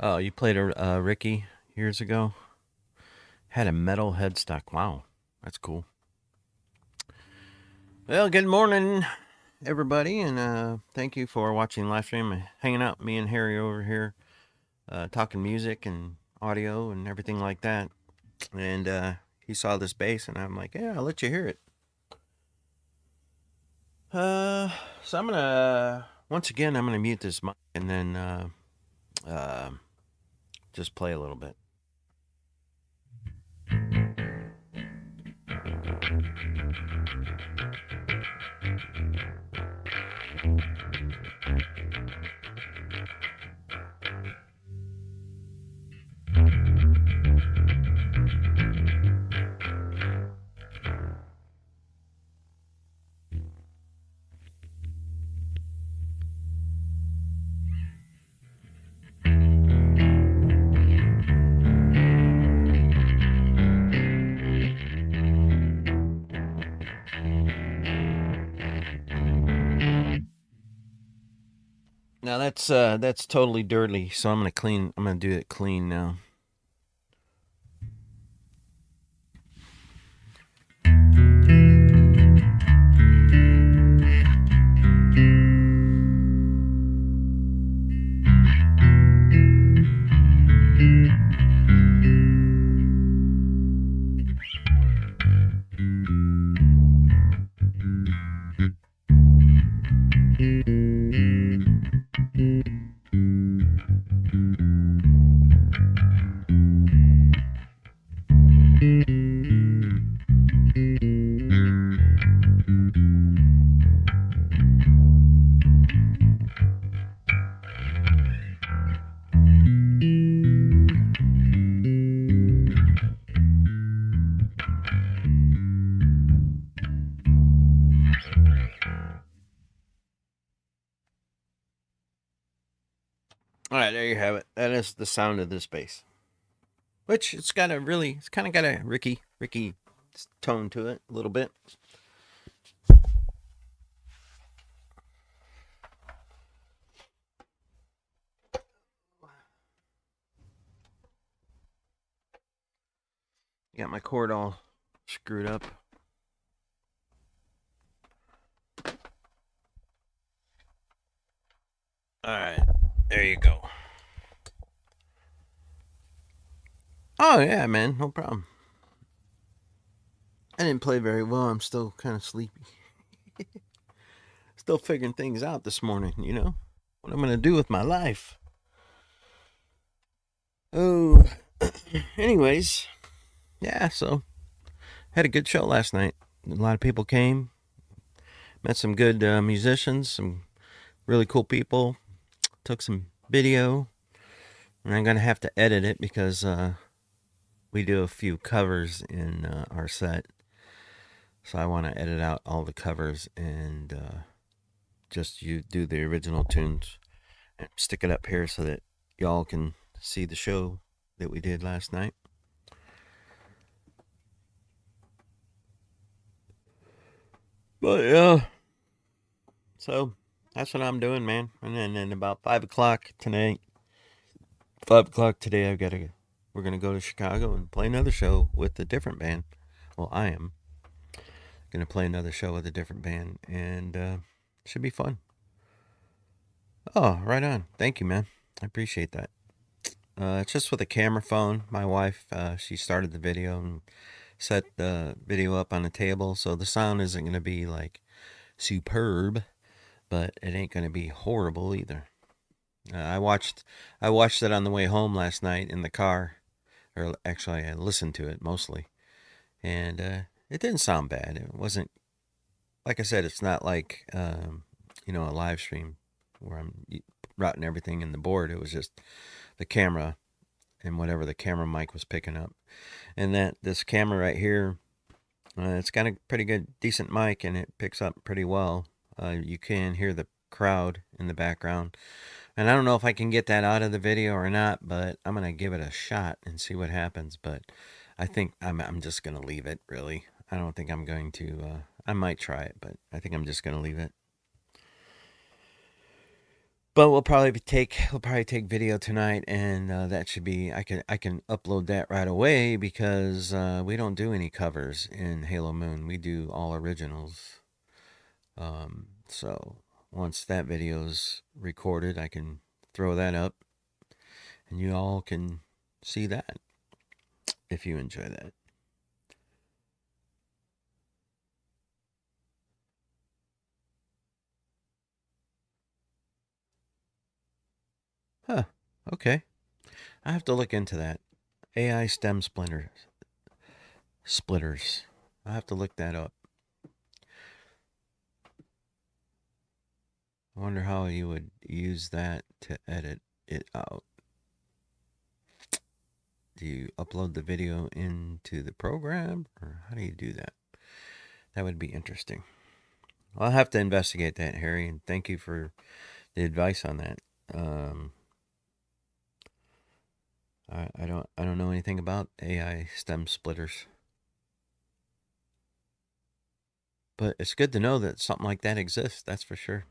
Oh, you played a Ricky years ago? Had a metal headstock. Wow, that's cool. Well, good morning, everybody, and thank you for watching live stream, hanging out. Me and Harry over here, talking music and audio and everything like that. And he saw this bass, and I'm like, yeah, I'll let you hear it. So I'm gonna once again I'm gonna mute this mic and then uh, just play a little bit. Now that's totally dirty, so I'm gonna clean. I'm gonna do it clean now. All right, there you have it. That is the sound of this bass, which it's kind of got a Ricky tone to it a little bit. Got my cord all screwed up. All right, there you go. Oh yeah, man, no problem. I didn't play very well. I'm still kind of sleepy. Still figuring things out this morning, what I'm going to do with my life. Oh, anyways, yeah, so had a good show last night. A lot of people came, met some good musicians, some really cool people, took some video, and I'm going to have to edit it because we do a few covers in our set. So I want to edit out all the covers and just you do the original tunes and stick it up here so that y'all can see the show that we did last night. But yeah, so that's what I'm doing, man. And then about 5 o'clock tonight, we're gonna go to Chicago and play another show with a different band. Well, I am gonna play another show with a different band, and should be fun. Oh, right on. Thank you, man. I appreciate that. It's just with a camera phone. My wife, she started the video and set the video up on the table, so the sound isn't going to be like superb, but it ain't going to be horrible either. I watched it on the way home last night in the car, or actually I listened to it mostly and it didn't sound bad. It wasn't, like I said, it's not like a live stream where I'm routing everything in the board. It was just the camera and whatever the camera mic was picking up. And that this camera right here, it's got a pretty good, decent mic, and it picks up pretty well. You can hear the crowd in the background. And I don't know if I can get that out of the video or not, but I'm going to give it a shot and see what happens. But I think I'm just going to leave it, really. I don't think I'm going to, I might try it, but I think I'm just going to leave it. But we'll probably take video tonight, and that should be, I can upload that right away, because we don't do any covers in Halo Moon. We do all originals. So once that video's recorded, I can throw that up, and you all can see that if you enjoy that. Huh. Okay. I have to look into that. AI stem splitters. I have to look that up. I wonder how you would use that to edit it out. Do you upload the video into the program, or how do you do that? That would be interesting. I'll have to investigate that, Harry, and thank you for the advice on that. I don't know anything about AI stem splitters, but it's good to know that something like that exists. That's for sure.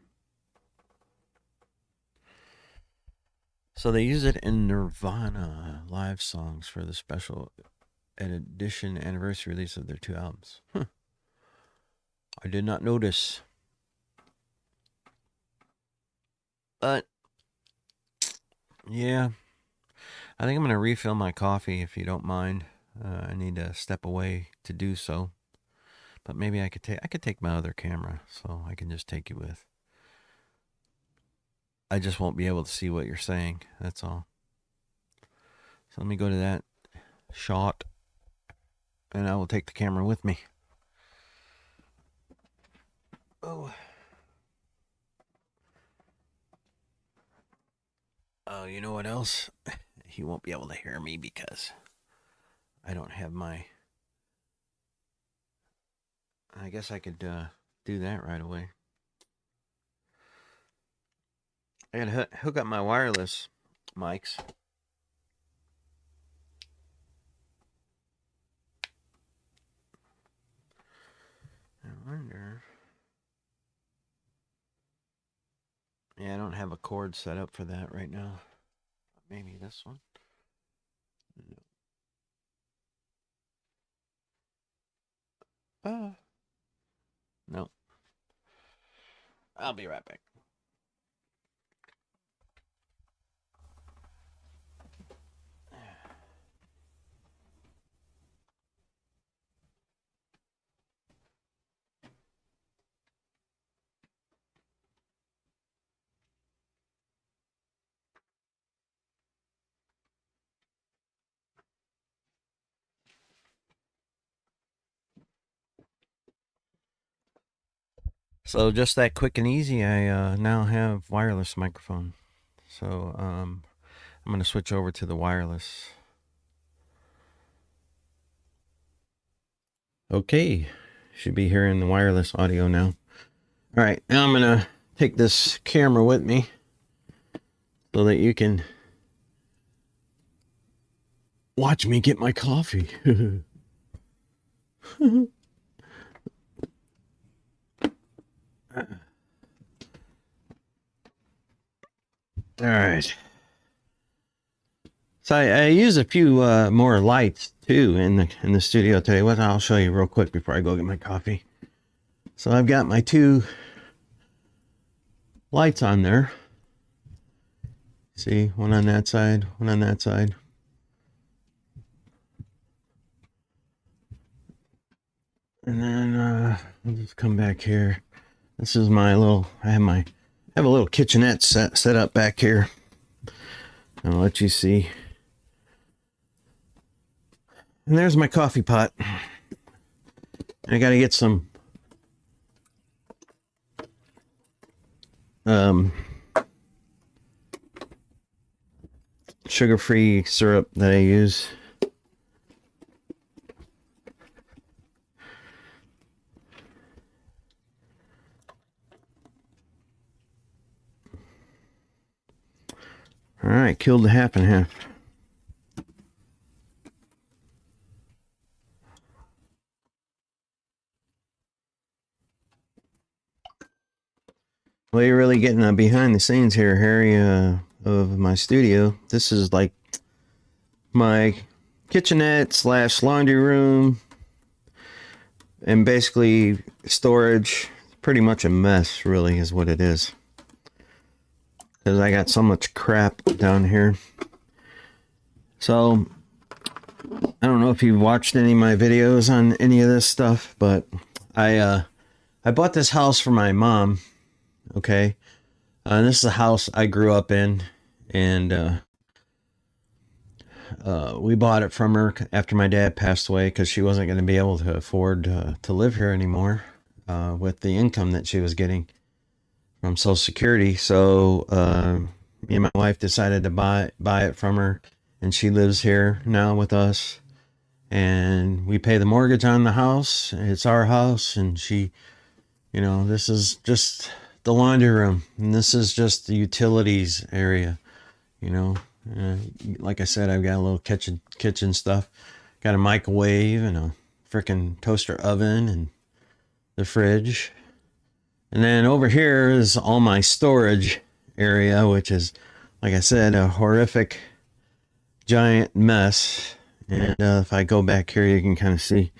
So they use it in Nirvana live songs for the special edition anniversary release of their 2 albums. Huh. I did not notice. But yeah, I think I'm going to refill my coffee, if you don't mind. I need to step away to do so. But maybe I could take my other camera, so I can just take you with. I just won't be able to see what you're saying. That's all. So let me go to that shot, and I will take the camera with me. Oh. Oh, you know what else? He won't be able to hear me because I don't have my... I guess I could do that right away. I gotta hook up my wireless mics. I wonder... Yeah, I don't have a cord set up for that right now. Maybe this one? No. No. I'll be right back. So just that quick and easy, I now have wireless microphone. So I'm going to switch over to the wireless. Okay, should be hearing the wireless audio now. All right, now I'm going to take this camera with me so that you can watch me get my coffee. All right. So I use a few more lights too in the studio today. What I'll show you real quick before I go get my coffee. So I've got my 2 lights on there. See, one on that side, one on that side. And then I'll just come back here. This is my little, I have a little kitchenette set up back here. I'll let you see. And there's my coffee pot. I gotta get some sugar-free syrup that I use. All right, killed the half and half. Well, you're really getting behind the scenes here, Harry, of my studio. This is like my kitchenette / laundry room and basically storage. Pretty much a mess, really, is what it is. Because I got so much crap down here. So, I don't know if you've watched any of my videos on any of this stuff, but I bought this house for my mom. Okay, and this is a house I grew up in, and we bought it from her after my dad passed away because she wasn't going to be able to afford to live here anymore with the income that she was getting from Social Security. So me and my wife decided to buy it from her, and she lives here now with us. And we pay the mortgage on the house. It's our house, and she, this is just the laundry room, and this is just the utilities area. Like I said, I've got a little kitchen stuff. Got a microwave and a freaking toaster oven and the fridge. And then over here is all my storage area, which is, like I said, a horrific giant mess. And if I go back here, you can kind of see.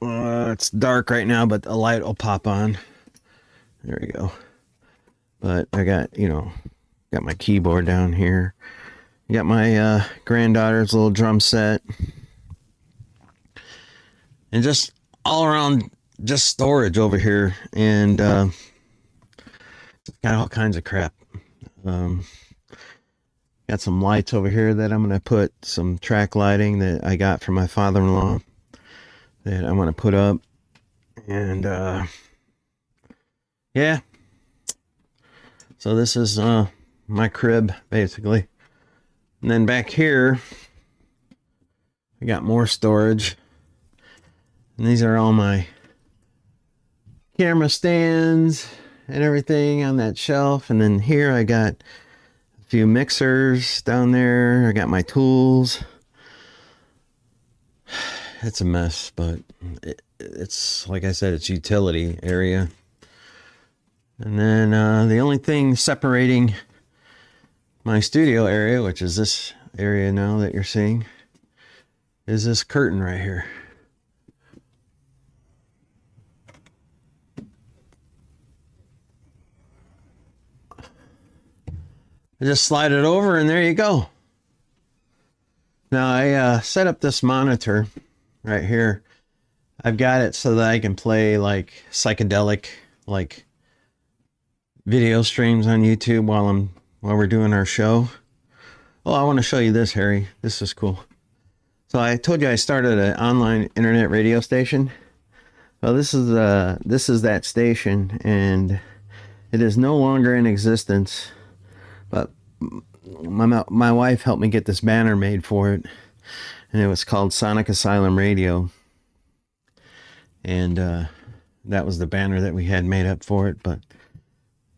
It's dark right now, but the light will pop on. There we go. But I got, got my keyboard down here. Got my granddaughter's little drum set. And just all around, just storage over here. And got all kinds of crap. Got some lights over here that I'm going to put, some track lighting that I got from my father-in-law that I want to put up. And yeah. So this is my crib, basically. And then back here, I got more storage. And these are all my camera stands and everything on that shelf. And then here I got a few mixers down there. I got my tools. It's a mess, but it's, like I said, it's utility area. And then the only thing separating my studio area, which is this area now that you're seeing, is this curtain right here. I just slide it over and there you go. Now I set up this monitor right here. I've got it so that I can play like psychedelic, like video streams on YouTube while we're doing our show. Oh, I want to show you this, Harry. This is cool. So I told you I started an online internet radio station. Well, this is that station, and it is no longer in existence. But my wife helped me get this banner made for it, and it was called Sonic Asylum Radio. And that was the banner that we had made up for it, but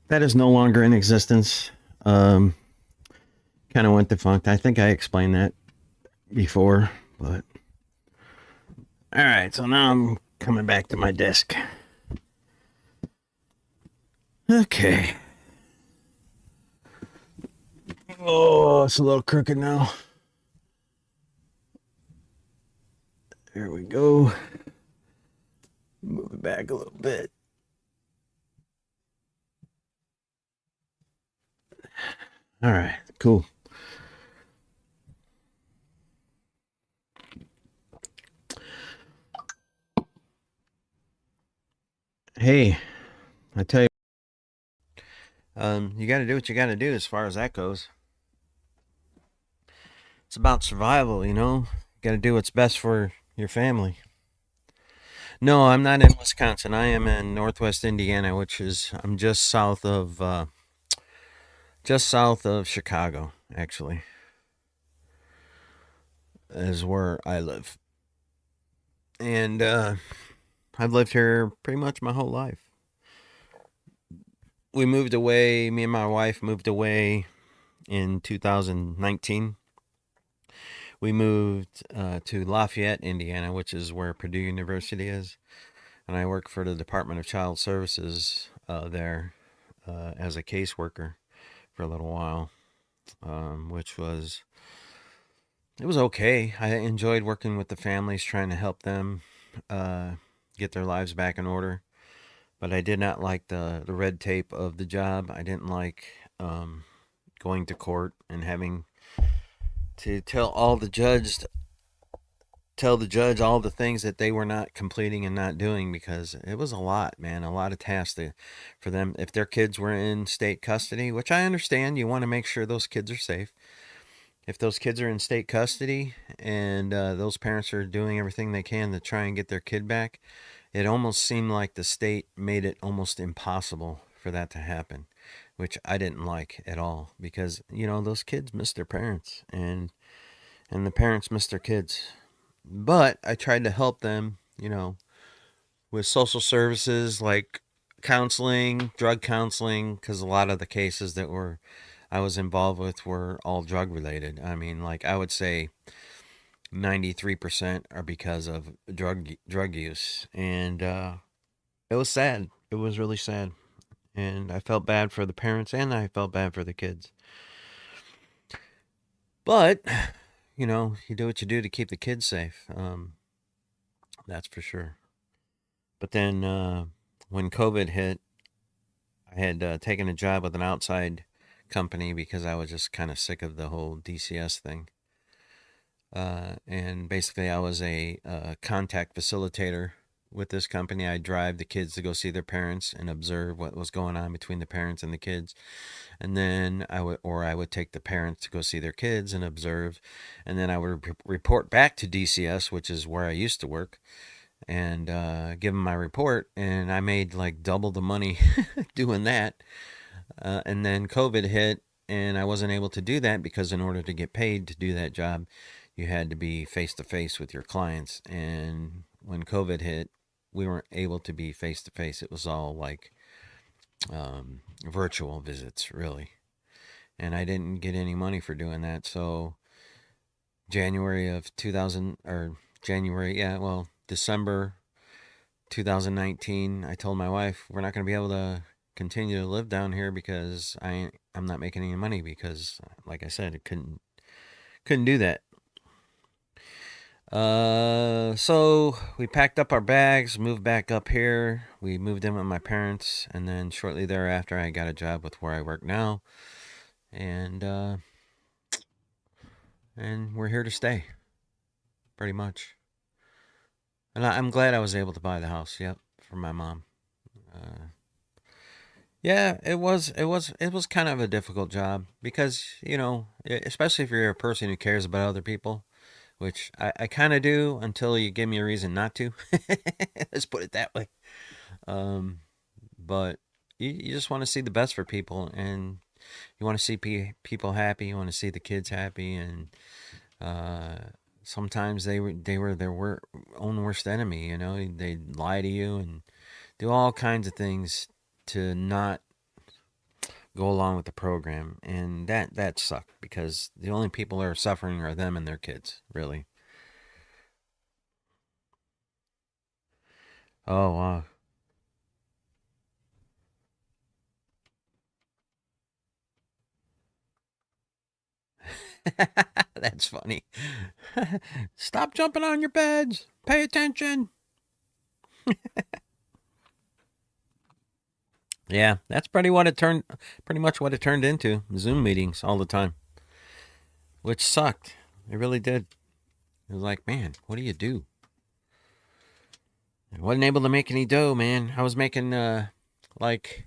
that is no longer in existence. Kind of went defunct. I think I explained that before, but all right. So now I'm coming back to my desk. Okay. Oh, it's a little crooked now. There we go. Move it back a little bit. All right, cool. Hey, I tell you, you got to do what you got to do as far as that goes. It's about survival, you know. You got to do what's best for your family. No, I'm not in Wisconsin. I am in Northwest Indiana, which is I'm just south of Chicago. Actually, is where I live, and I've lived here pretty much my whole life. We moved away. Me and my wife moved away in 2019. We moved to Lafayette, Indiana, which is where Purdue University is, and I work for the Department of Child Services there as a caseworker for a little while, which was it was okay. I enjoyed working with the families, trying to help them uh, get their lives back in order. But I did not like the red tape of the job. I didn't like going to court and having to tell the judge all the things that they were not completing and not doing, because it was a lot, man, a lot of tasks for them. If their kids were in state custody, which I understand, you want to make sure those kids are safe. If those kids are in state custody and those parents are doing everything they can to try and get their kid back, it almost seemed like the state made it almost impossible for that to happen, which I didn't like at all, because those kids miss their parents, and the parents miss their kids. But I tried to help them, with social services like counseling, drug counseling, because a lot of the cases that were I was involved with were all drug related. I mean, like I would say 93% are because of drug use, and it was sad. It was really sad, and I felt bad for the parents, and I felt bad for the kids. But you do what you do to keep the kids safe. That's for sure. But then when COVID hit, I had taken a job with an outside company because I was just kind of sick of the whole DCS thing. And basically, I was a contact facilitator with this company. I drive the kids to go see their parents and observe what was going on between the parents and the kids, and then I would take the parents to go see their kids and observe, and then I would report back to DCS, which is where I used to work, and give them my report. And I made like double the money doing that. And then COVID hit, and I wasn't able to do that because in order to get paid to do that job, you had to be face to face with your clients. And when COVID hit, we weren't able to be face to face. It was all like virtual visits, really. And I didn't get any money for doing that. So January of 2000 or January, yeah, well, December 2019, I told my wife we're not going to be able to continue to live down here because I'm not making any money, because like I said, it couldn't do that. So we packed up our bags, moved back up here. We moved in with my parents, and then shortly thereafter, I got a job with where I work now, and we're here to stay, pretty much. And I'm glad I was able to buy the house. Yep, for my mom. Uh, yeah, it was kind of a difficult job because especially if you're a person who cares about other people, which I kind of do until you give me a reason not to. Let's put it that way. Um, but you just want to see the best for people, and you want to see people happy. You want to see the kids happy, and uh, sometimes they were their own worst enemy. They lie to you and do all kinds of things to not go along with the program, and that sucked because the only people that are suffering are them and their kids, really. Oh wow. That's funny. Stop jumping on your beds. Pay attention. Yeah, that's pretty much what it turned into. Zoom meetings all the time, which sucked. It really did. It was like, man, what do you do? I wasn't able to make any dough, man. I was making like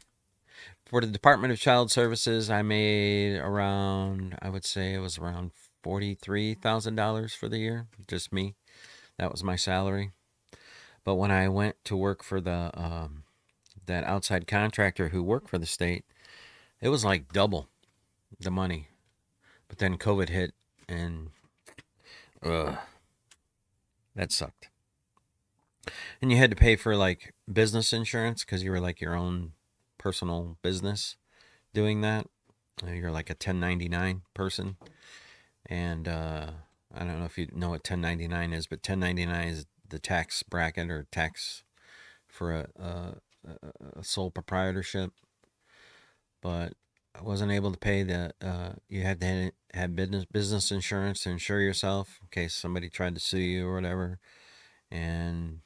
for the Department of Child Services, I made around, I would say it was around $43,000 for the year, just me. That was my salary. But when I went to work for the that outside contractor who worked for the state, it was like double the money. But then COVID hit, and uh, that sucked. And you had to pay for like business insurance because you were like your own personal business doing that. You're like a 1099 person. And I don't know if you know what 1099 is, but 1099 is the tax bracket or tax for a sole proprietorship. But I wasn't able to pay the. You had to have business insurance to insure yourself in case somebody tried to sue you or whatever. And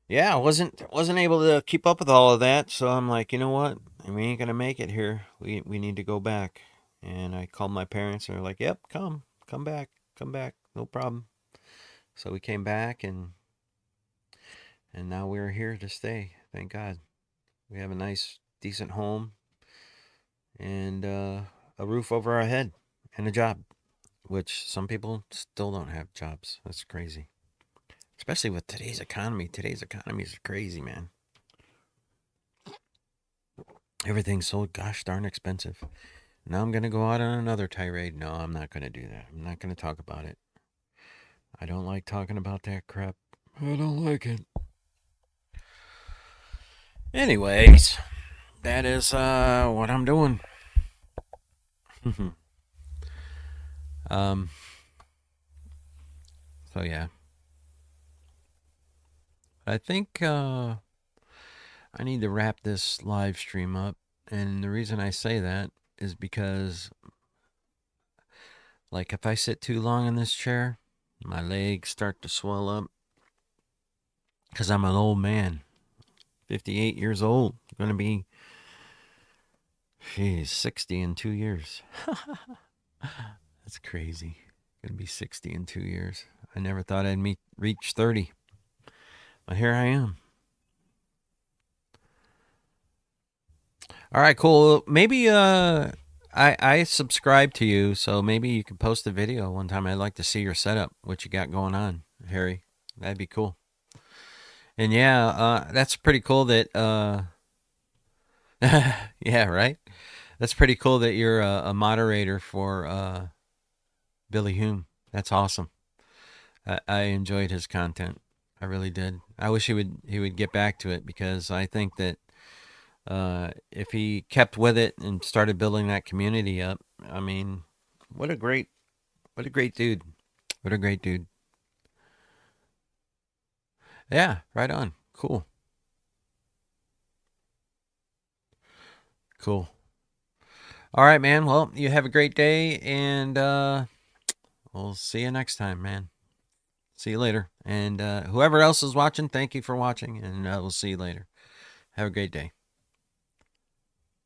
yeah, I wasn't able to keep up with all of that. So I'm like, you know what? We ain't gonna make it here. We need to go back. And I called my parents, and they're like, "Yep, come back, no problem." So we came back, and now we're here to stay. Thank God. We have a nice, decent home, and a roof over our head, and a job, which some people still don't have jobs. That's crazy, especially with today's economy. Today's economy is crazy, man. Everything's so gosh darn expensive. Now I'm gonna go out on another tirade. No, I'm not gonna do that. I'm not gonna talk about it. I don't like talking about that crap. I don't like it. Anyways, that is what I'm doing. um. So yeah, I think I need to wrap this live stream up, and the reason I say that is because, like, if I sit too long in this chair, my legs start to swell up. Cause I'm an old man, 58 years old. Gonna be, 60 in 2 years. That's crazy. Gonna be 60 in 2 years. I never thought I'd reach 30, but here I am. All right, cool. Maybe I subscribe to you, so maybe you could post a video one time. I'd like to see your setup, what you got going on, Harry. That'd be cool. And yeah, that's pretty cool that yeah, right. That's pretty cool that you're a moderator for Billy Hume. That's awesome. I enjoyed his content. I really did. I wish he would get back to it because I think that if he kept with it and started building that community up, I mean, what a great dude. What a great dude. Yeah, right on. Cool. Cool. All right, man. Well, you have a great day, and we'll see you next time, man. See you later. And whoever else is watching, thank you for watching, and we'll see you later. Have a great day.